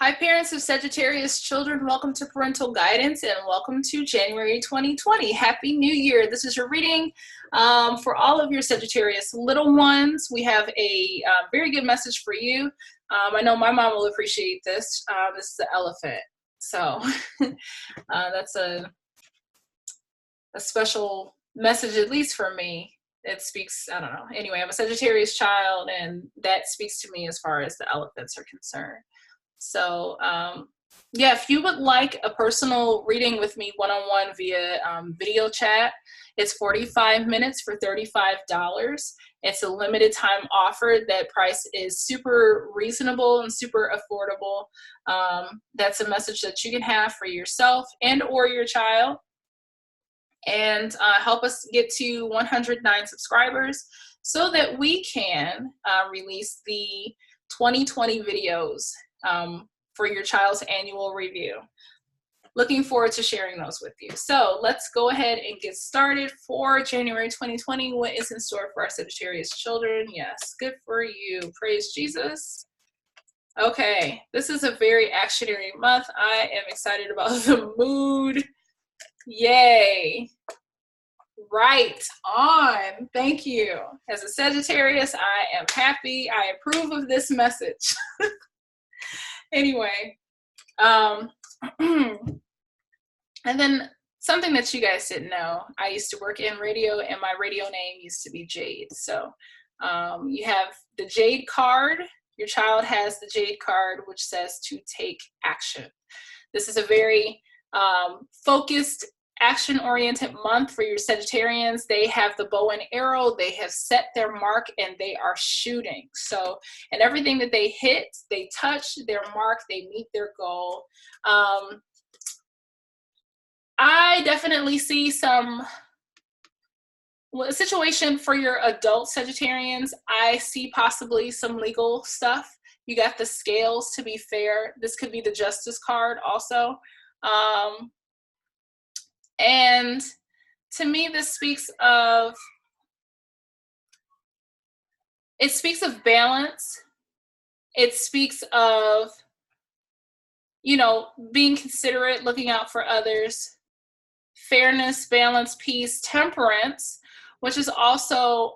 Hi, parents of Sagittarius children. Welcome to Parental Guidance and welcome to January 2020. Happy New Year. This is your reading for all of your Sagittarius little ones. We have a very good message for you. I know my mom will appreciate this. This is the elephant. So that's a special message, at least for me. It speaks, I don't know. Anyway, I'm a Sagittarius child, and that speaks to me as far as the elephants are concerned. So yeah, if you would like a personal reading with me one-on-one via video chat, it's 45 minutes for $35. It's a limited time offer. That price is super reasonable and super affordable. That's a message that you can have for yourself and or your child, and help us get to 109 subscribers so that we can release the 2020 videos for your child's annual review. Looking forward to sharing those with you. So let's go ahead and get started for January 2020. What is in store for our Sagittarius children? Yes, good for you. Praise Jesus. Okay, this is a very actionary month. I am excited about the mood. Yay. Right on. Thank you. As a Sagittarius, I am happy. I approve of this message. Anyway, and then something that you guys didn't know, I used to work in radio and my radio name used to be Jade. So you have the Jade card. Your child has the Jade card, which says to take action. This is a very focused, action-oriented month for your Sagittarians. They have the bow and arrow. They have set their mark and they are shooting. So, and everything that they hit, they touch their mark, they meet their goal. I definitely see a situation for your adult Sagittarians. I see possibly some legal stuff. You got the scales, to be fair. This could be the Justice card also. And to me, this speaks of, it speaks of balance. It speaks of, you know, being considerate, looking out for others, fairness, balance, peace, temperance, which is also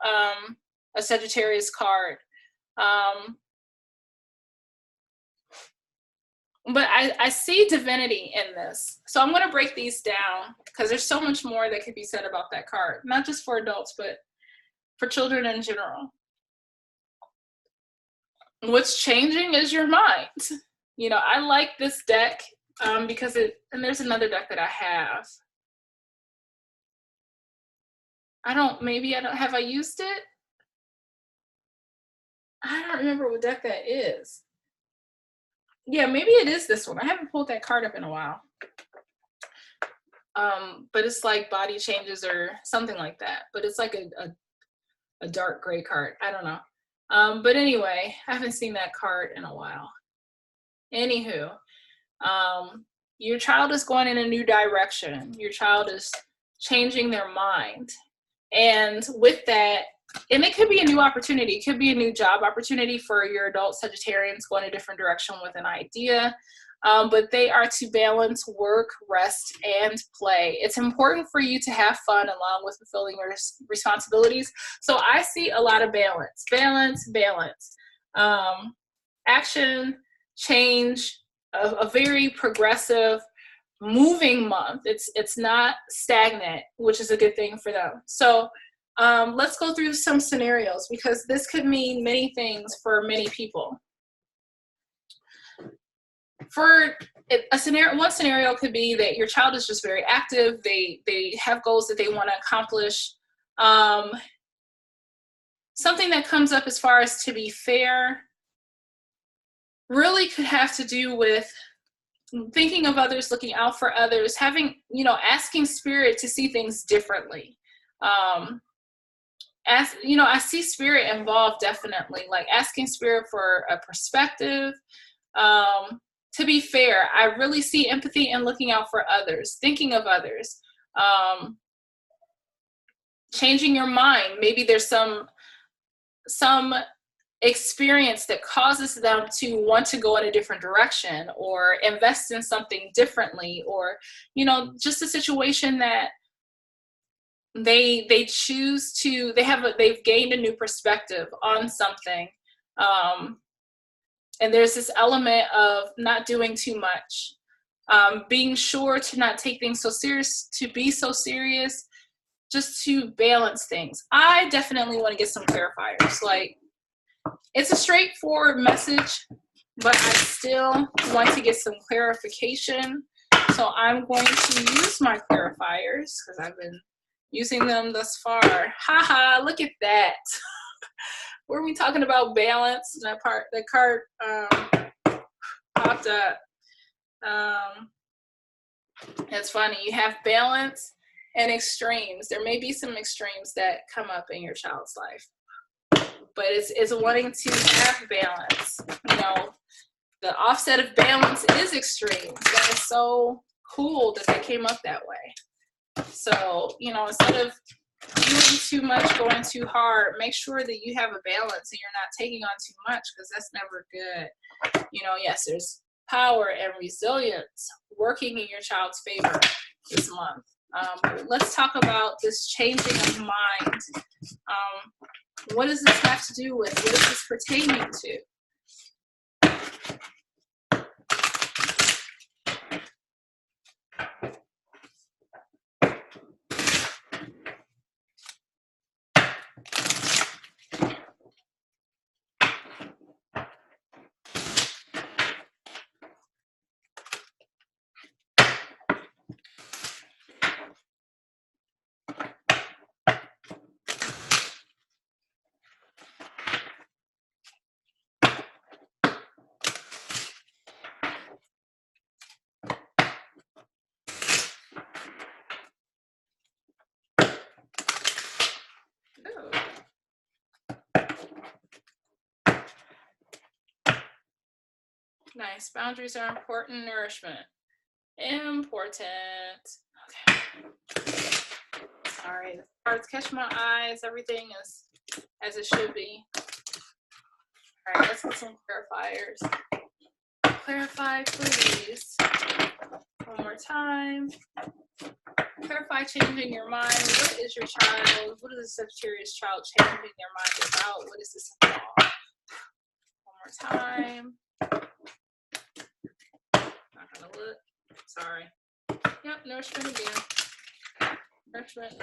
a Sagittarius card. But I see divinity in this. So I'm going to break these down because there's so much more that could be said about that card, not just for adults, but for children in general. What's changing is your mind. You know, I like this deck because and there's another deck that I have. Have I used it? I don't remember what deck that is. Yeah, maybe it is this one. I haven't pulled that card up in a while. But it's like Body Changes or something like that. But it's like a dark gray card. I don't know. But anyway, I haven't seen that card in a while. Anywho, your child is going in a new direction. Your child is changing their mind. And with that, and it could be a new opportunity. It could be a new job opportunity for your adult Sagittarians going a different direction with an idea. But they are to balance work, rest, and play. It's important for you to have fun along with fulfilling your responsibilities. So I see a lot of balance, balance. Action, change, a very progressive, moving month. It's not stagnant, which is a good thing for them. So let's go through some scenarios because this could mean many things for many people. For a scenario, one scenario could be that your child is just very active. They have goals that they want to accomplish. Something that comes up as far as to be fair really could have to do with thinking of others, looking out for others, having, you know, asking spirit to see things differently. As you know, I see spirit involved definitely, like asking spirit for a perspective. To be fair, I really see empathy and looking out for others, thinking of others, changing your mind. Maybe there's some experience that causes them to want to go in a different direction or invest in something differently, or, you know, just a situation that they choose to, they've gained a new perspective on something. And there's this element of not doing too much, being sure to not take things so serious, to be so serious, just to balance things. I definitely want to get some clarifiers. Like, it's a straightforward message, but I still want to get some clarification. So I'm going to use my clarifiers because I've been using them thus far. Haha, look at that. Were we talking about balance? That part, the card popped up. It's funny, you have balance and extremes. There may be some extremes that come up in your child's life, but it's wanting to have balance. You know, the offset of balance is extremes. That is so cool that they came up that way. So, you know, instead of doing too much, going too hard, make sure that you have a balance and you're not taking on too much, because that's never good. You know, yes, there's power and resilience working in your child's favor this month. Let's talk about this changing of mind. What does this have to do with? What is this pertaining to? Nice. Boundaries are important. Nourishment. Important. Okay. All right. The cards catch my eyes. Everything is as it should be. All right. Let's get some clarifiers. Clarify, please. One more time. Clarify changing your mind. What is your child? What is the Sagittarius child changing their mind about? What is this involved? One more time. Not gonna look. Sorry. Yep, nourishment again. Nourishment.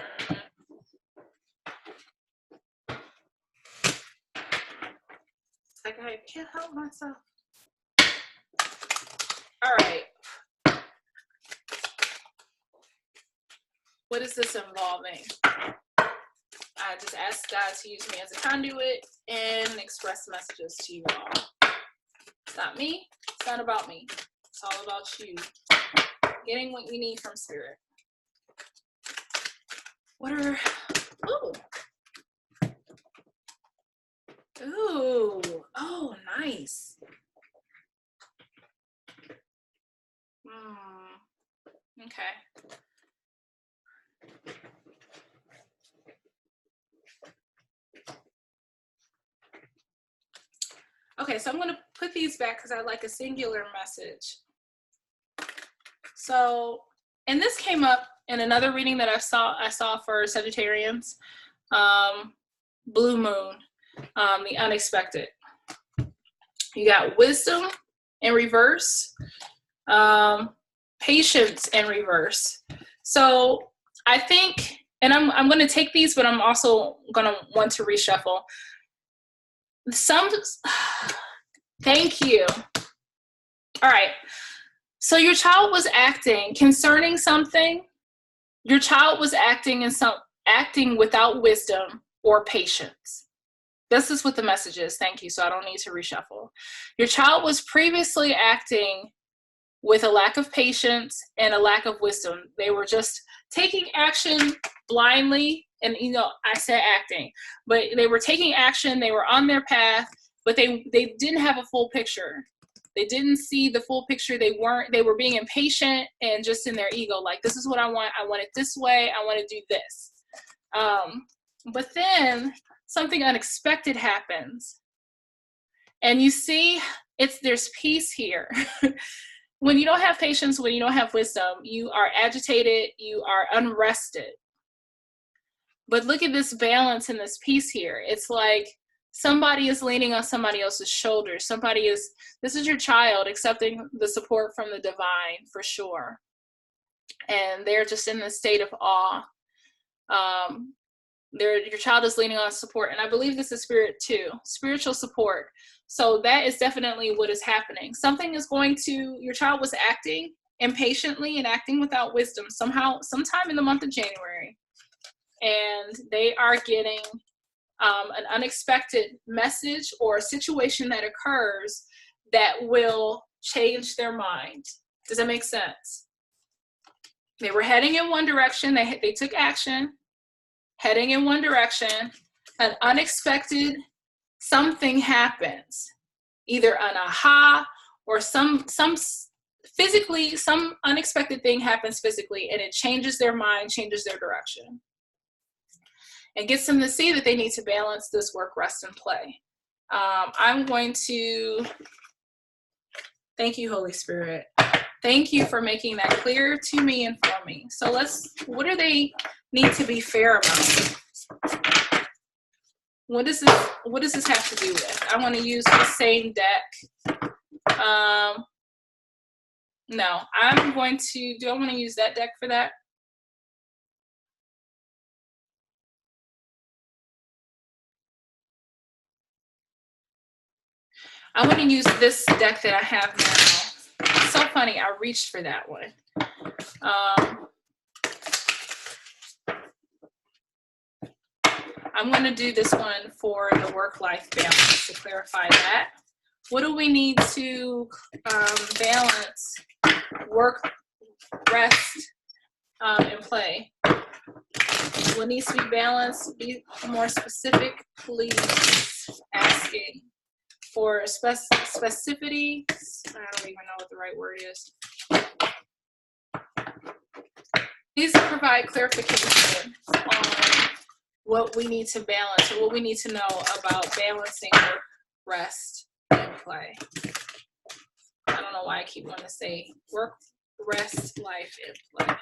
It's like I can't help myself. All right. What is this involving? I just asked God to use me as a conduit and express messages to you all. It's not me. It's not about me. It's all about you getting what you need from Spirit. What are, ooh. Ooh, oh, nice. Okay. Okay, so I'm going to put these back because I like a singular message. So, and this came up in another reading that I saw for Sagittarians, Blue Moon, the unexpected. You got wisdom in reverse, patience in reverse. So I think, and I'm going to take these, but I'm also going to want to reshuffle. Thank you. All right. So your child was acting concerning something. Your child was acting without wisdom or patience. This is what the message is. Thank you. So I don't need to reshuffle. Your child was previously acting with a lack of patience and a lack of wisdom. They were just taking action blindly. And, you know, I said acting, but they were taking action. They were on their path, but they didn't have a full picture. They didn't see the full picture. They were being impatient and just in their ego. Like, this is what I want. I want it this way. I want to do this. But then something unexpected happens. And you see, there's peace here. When you don't have patience, when you don't have wisdom, you are agitated, you are unrested. But look at this balance and this peace here. It's like somebody is leaning on somebody else's shoulders. This is your child accepting the support from the divine, for sure. And they're just in this state of awe. Your child is leaning on support. And I believe this is spirit too, spiritual support. So that is definitely what is happening. Your child was acting impatiently and acting without wisdom sometime in the month of January. And they are getting an unexpected message or a situation that occurs that will change their mind. Does that make sense? They were heading in one direction. They took action, heading in one direction. An unexpected something happens, either an aha or some unexpected thing happens physically, and it changes their mind, changes their direction, and gets them to see that they need to balance this work, rest, and play. I'm going to thank you, Holy Spirit. Thank you for making that clear to me and for me. So what do they need to be fair about? What does this have to do with? I want to use the same deck. No, I'm going to, do I want to use that deck for that? I'm going to use this deck that I have now. It's so funny, I reached for that one. I'm going to do this one for the work-life balance to clarify that. What do we need to balance work, rest, and play? What needs to be balanced? Be more specific, please. Asking for specificity. I don't even know what the right word is. Please provide clarification on what we need to balance, or what we need to know about balancing work, rest, and play. I don't know why I keep wanting to say work, rest, life, and play.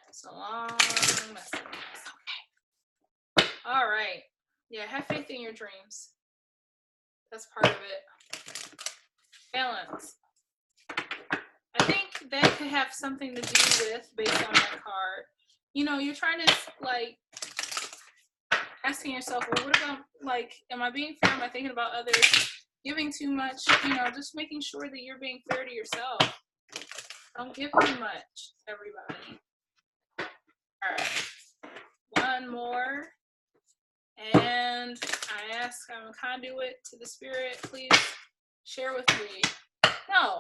It's a long message. Okay. All right. Yeah, have faith in your dreams. That's part of it. Balance. I think that could have something to do with, based on that card, you know, you're trying to, like, asking yourself, well, what about, like, am I being fair? Am I thinking about others? Giving too much, you know, just making sure that you're being fair to yourself. Don't give too much, everybody. All right, one more. And I ask, I'm a conduit to the spirit. Please share with me. No.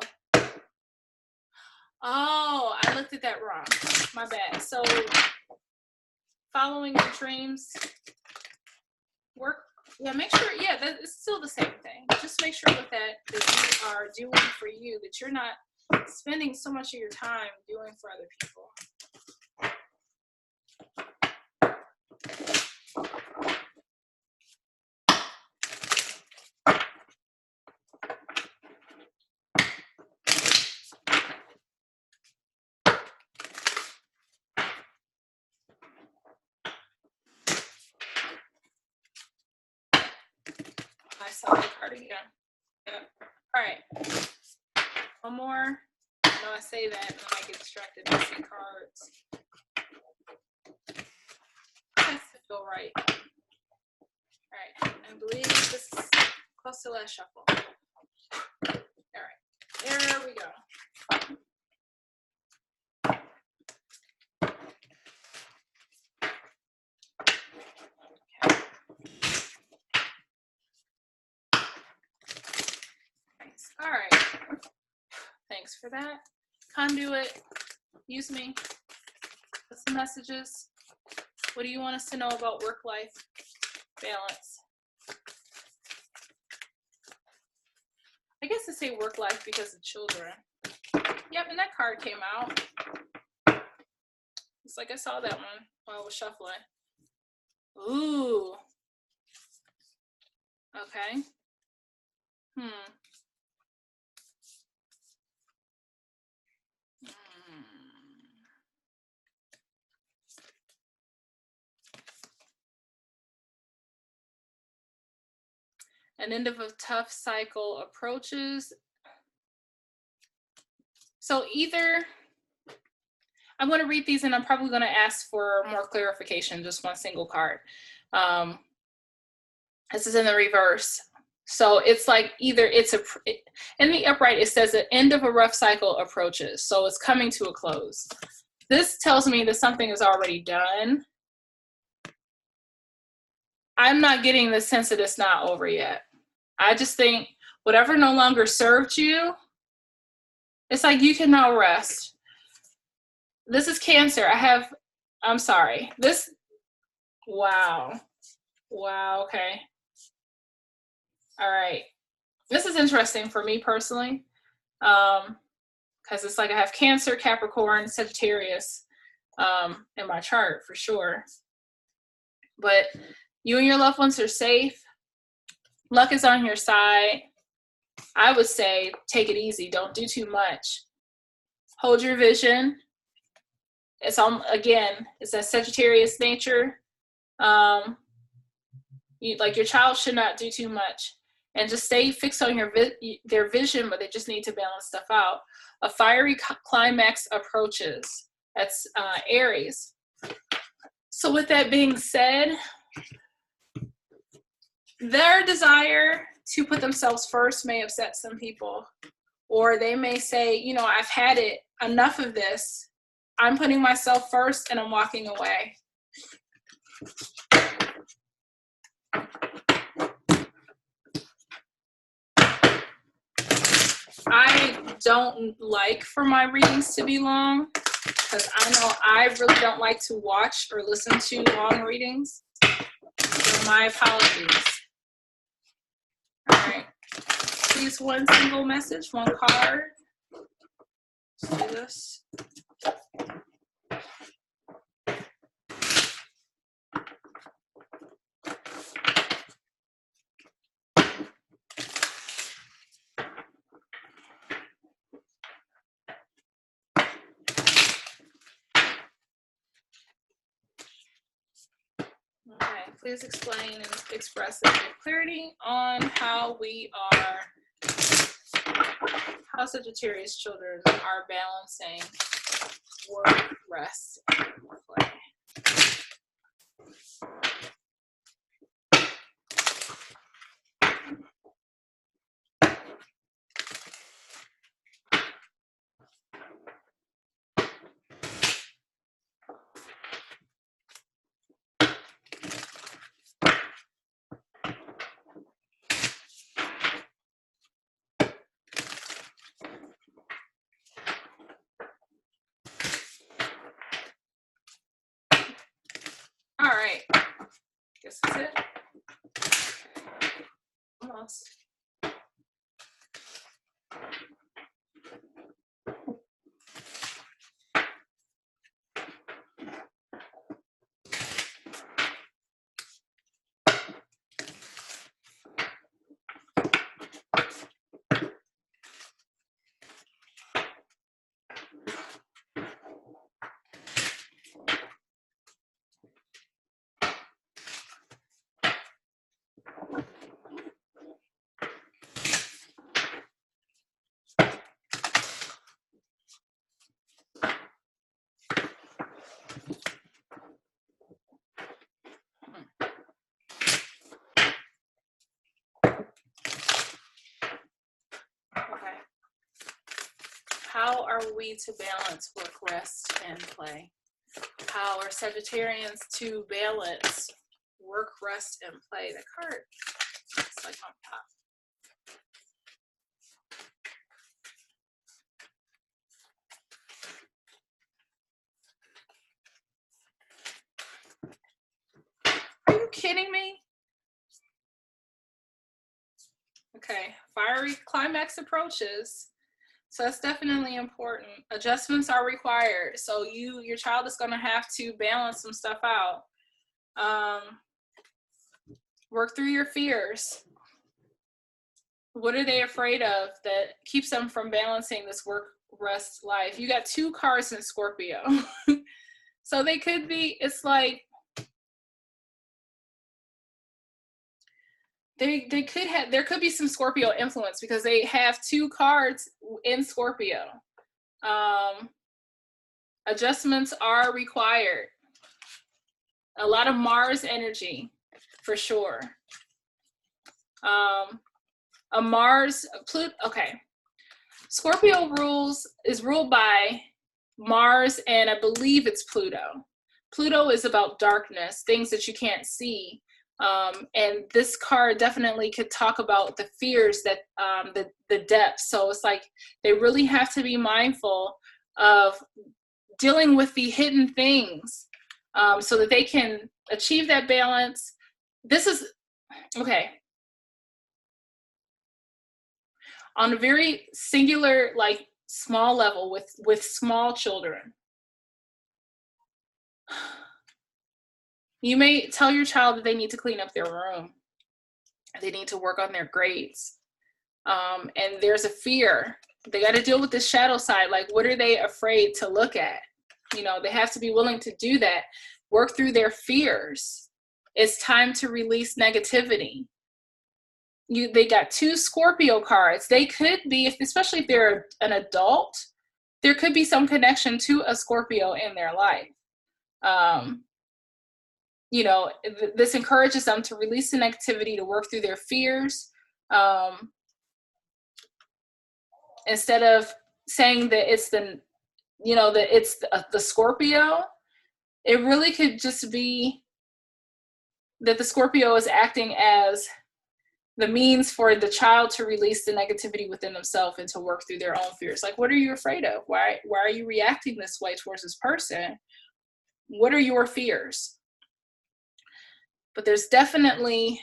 Oh, I looked at that wrong. My bad. So, following your dreams, work. Yeah, make sure. Yeah, that is still the same thing. Just make sure with that you are doing for you, that you're not spending so much of your time doing for other people. I saw the card again. Yeah. All right. One more. know I say that and I get distracted by some cards. Has to feel right. Alright, I believe this is close to last shuffle. Alright, there we go. All right. Thanks for that. Conduit, use me. What's the messages? What do you want us to know about work-life balance? I guess to say work-life because of children. Yep, and that card came out. It's like I saw that one while I was shuffling. Ooh. Okay. An end of a tough cycle approaches. So either, I'm going to read these and I'm probably going to ask for more clarification, just one single card. This is in the reverse. So it's like either it's in the upright, it says the end of a rough cycle approaches. So it's coming to a close. This tells me that something is already done. I'm not getting the sense that it's not over yet. I just think whatever no longer served you, it's like you can now rest. This is Cancer. I'm sorry. Wow. Wow, okay. All right. This is interesting for me personally, because it's like I have Cancer, Capricorn, Sagittarius in my chart for sure. But you and your loved ones are safe. Luck is on your side. I would say take it easy. Don't do too much. Hold your vision. It's again, it's that Sagittarius nature. Your child should not do too much, and just stay fixed on their vision, but they just need to balance stuff out. A fiery climax approaches. That's Aries. So with that being said, their desire to put themselves first may upset some people, or they may say, you know, I've had it, enough of this. I'm putting myself first and I'm walking away. I don't like for my readings to be long because I know I really don't like to watch or listen to long readings. So my apologies. All right. Please, one single message, one card. Let's do this. Okay, please explain and express with clarity on how Sagittarius children are balancing work, rest, and play. are we to balance work, rest, and play? How are Sagittarians to balance work, rest, and play? The card looks like on top. Are you kidding me? Okay, fiery climax approaches. So that's definitely important. Adjustments are required. So your child is going to have to balance some stuff out. Work through your fears. What are they afraid of that keeps them from balancing this work, rest life? You got 2 cards in Scorpio. So they could be, it's like, they could have, there could be some Scorpio influence because they have 2 cards in Scorpio. Adjustments are required. A lot of Mars energy for sure. A Mars, Pluto, okay. Scorpio is ruled by Mars, and I believe it's Pluto. Pluto is about darkness, things that you can't see. And this card definitely could talk about the fears that the depths. So it's like they really have to be mindful of dealing with the hidden things so that they can achieve that balance. This is, okay. On a very singular, like small level with small children. You may tell your child that they need to clean up their room. They need to work on their grades. And there's a fear. They got to deal with the shadow side. Like, what are they afraid to look at? You know, they have to be willing to do that. Work through their fears. It's time to release negativity. They got 2 Scorpio cards. They could be, especially if they're an adult, there could be some connection to a Scorpio in their life. You know, this encourages them to release an activity, to work through their fears. Instead of saying that it's the Scorpio, it really could just be that the Scorpio is acting as the means for the child to release the negativity within themselves and to work through their own fears. Like, what are you afraid of? Why are you reacting this way towards this person? What are your fears? But there's definitely,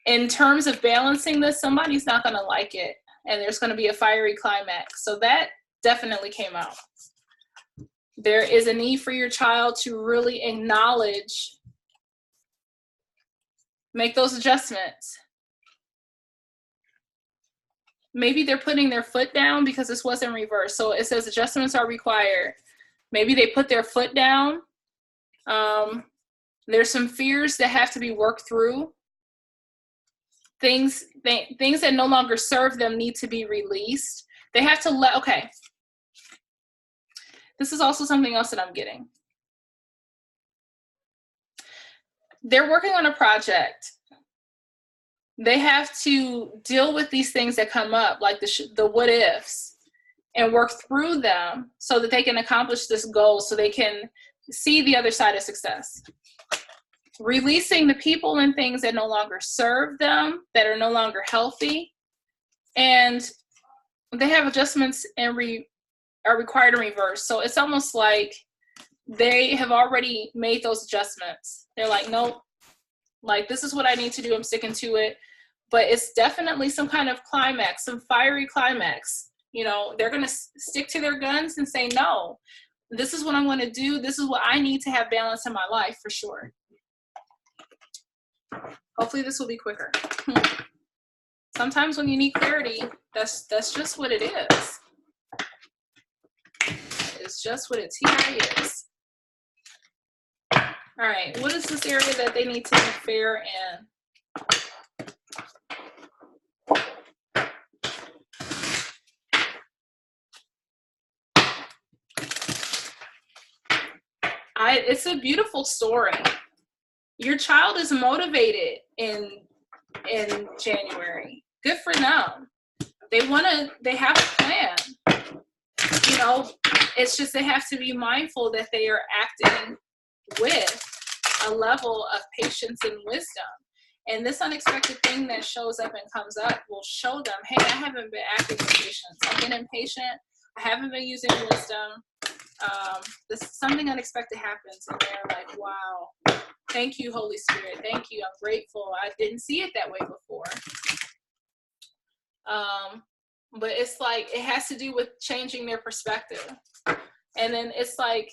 in terms of balancing this, somebody's not going to like it. And there's going to be a fiery climax. So that definitely came out. There is a need for your child to really acknowledge, make those adjustments. Maybe they're putting their foot down because this wasn't reversed. So it says adjustments are required. Maybe they put their foot down. There's some fears that have to be worked through. Things that no longer serve them need to be released. They have to okay. This is also something else that I'm getting. They're working on a project. They have to deal with these things that come up, like the what ifs, and work through them so that they can accomplish this goal, so they can see the other side of success. Releasing the people and things that no longer serve them, that are no longer healthy, and they have adjustments and are required in reverse. So it's almost like they have already made those adjustments. They're like, nope, like this is what I need to do. I'm sticking to it. But it's definitely some kind of climax, some fiery climax. You know, they're going to stick to their guns and say, no, this is what I'm going to do. This is what I need to have balance in my life for sure. Hopefully this will be quicker. Sometimes when you need clarity, that's just what it is. It's just what its TI is. All right, what is this area that they need to be fair in? It's a beautiful story. Your child is motivated in January. Good for them. they have a plan. You know, it's just they have to be mindful that they are acting with a level of patience and wisdom. And this unexpected thing that shows up and comes up will show them, hey, I haven't been acting with patience. I've been impatient. I haven't been using wisdom. Something unexpected happens, and they're like, wow, thank you, Holy Spirit. Thank you. I'm grateful. I didn't see it that way before. But it's like, it has to do with changing their perspective. And then it's like,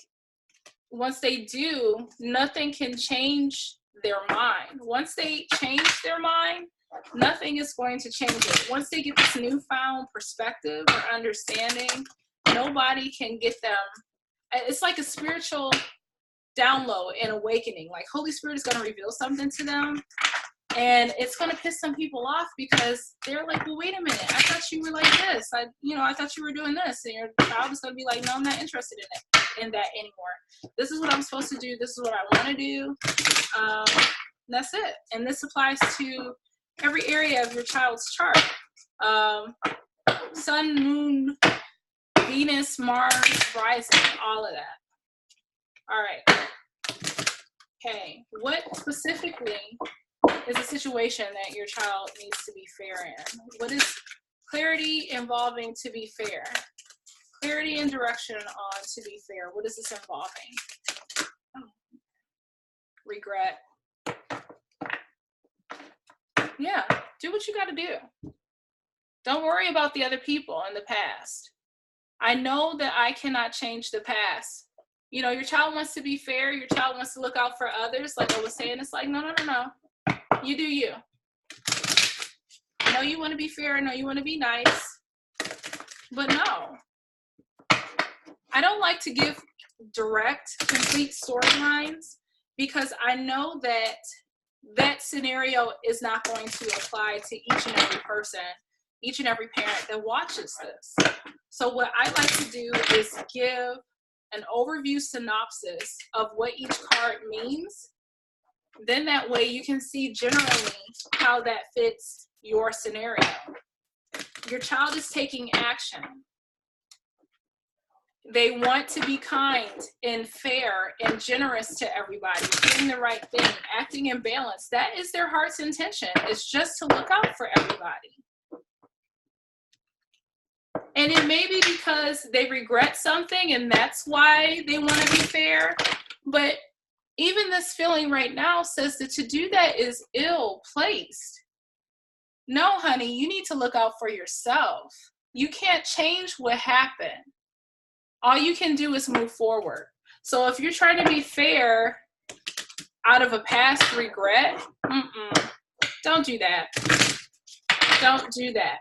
once they do, nothing can change their mind. Once they change their mind, nothing is going to change it. Once they get this newfound perspective or understanding, nobody can get them. It's like a spiritual download and awakening. Like, Holy Spirit is going to reveal something to them, and it's going to piss some people off because they're like, well, wait a minute, I thought you were like this. I thought you were doing this. And your child is going to be like, no, I'm not interested in that anymore. This is what I'm supposed to do. This is what I want to do. That's it. And this applies to every area of your child's chart. Sun, moon, Venus, Mars, rising, all of that. All right. Okay. What specifically is a situation that your child needs to be fair in? What is clarity involving to be fair? Clarity and direction on to be fair. What is this involving? Regret. Yeah, do what you got to do. Don't worry about the other people in the past. I know that I cannot change the past. You know, your child wants to be fair. Your child wants to look out for others. Like I was saying, it's like, no. You do you. I know you want to be fair. I know you want to be nice. But no. I don't like to give direct, complete storylines because I know that that scenario is not going to apply to each and every person, each and every parent that watches this. So what I like to do is give an overview synopsis of what each card means. Then that way you can see generally how that fits your scenario. Your child is taking action. They want to be kind and fair and generous to everybody, doing the right thing, acting in balance. That is their heart's intention. It's just to look out for everybody. And it may be because they regret something and that's why they want to be fair. But even this feeling right now says that to do that is ill-placed. No, honey, you need to look out for yourself. You can't change what happened. All you can do is move forward. So if you're trying to be fair out of a past regret, don't do that. Don't do that.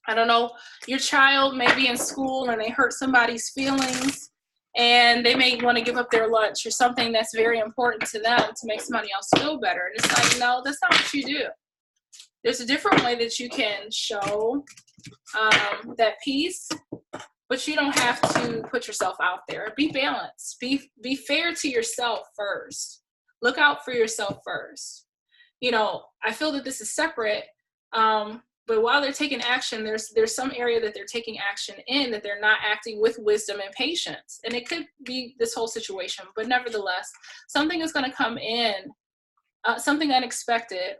I don't know, your child may be in school and they hurt somebody's feelings and they may want to give up their lunch or something that's very important to them to make somebody else feel better. And it's like, no, that's not what you do. There's a different way that you can show that peace, but you don't have to put yourself out there. Be balanced. Be fair to yourself first. Look out for yourself first. You know, I feel that this is separate, but while they're taking action, there's some area that they're taking action in that they're not acting with wisdom and patience. And it could be this whole situation, but nevertheless, something is going to come in, something unexpected,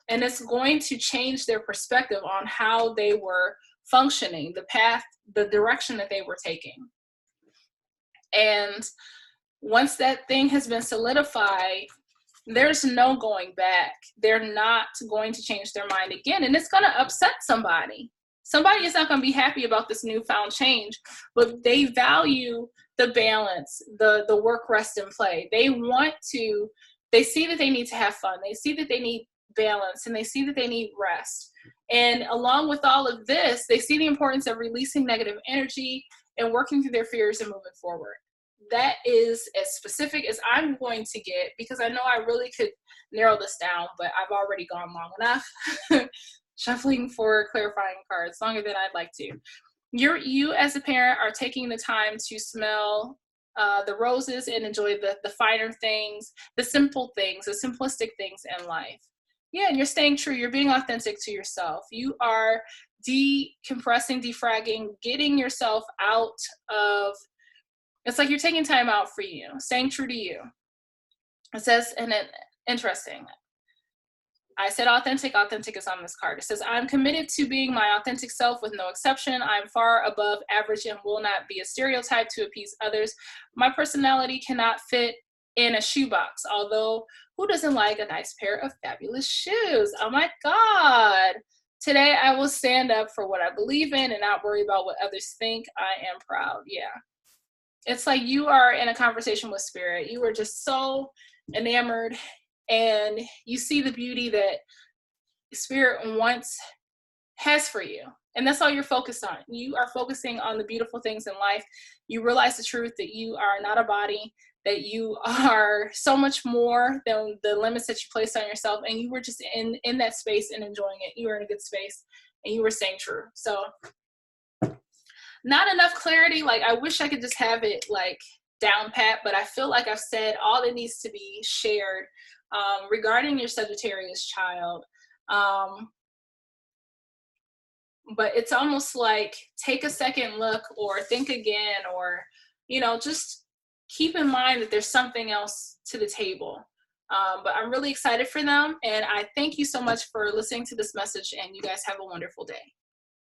and it's going to change their perspective on how they were functioning, the path, the direction that they were taking. And once that thing has been solidified, there's no going back. They're not going to change their mind again. And it's going to upset somebody. Somebody is not going to be happy about this newfound change, but they value the balance, the work, rest, and play. They see that they need to have fun. They see that they need balance, and they see that they need rest. And along with all of this, they see the importance of releasing negative energy and working through their fears and moving forward. That is as specific as I'm going to get, because I know I really could narrow this down, but I've already gone long enough shuffling for clarifying cards, longer than I'd like to. You as a parent are taking the time to smell the roses and enjoy the finer things, the simple things, the simplistic things in life. Yeah, and you're staying true. You're being authentic to yourself. You are decompressing, defragging, getting yourself out of, it's like you're taking time out for you, staying true to you. It says, and it, interesting. I said authentic. Authentic is on this card. It says, I'm committed to being my authentic self with no exception. I'm far above average and will not be a stereotype to appease others. My personality cannot fit in a shoebox, although who doesn't like a nice pair of fabulous shoes? Oh my God. Today I will stand up for what I believe in and not worry about what others think. I am proud. Yeah. It's like you are in a conversation with spirit. You are just so enamored and you see the beauty that spirit has for you, and that's all you're focused on. You are focusing on the beautiful things in life. You realize the truth that you are not a body, that you are so much more than the limits that you placed on yourself, and you were just in that space and enjoying it. You were in a good space and you were staying true. So not enough clarity. Like, I wish I could just have it like down pat, but I feel like I've said all that needs to be shared regarding your Sagittarius child. But it's almost like take a second look or think again, or, you know, just keep in mind that there's something else to the table. But I'm really excited for them. And I thank you so much for listening to this message, and you guys have a wonderful day.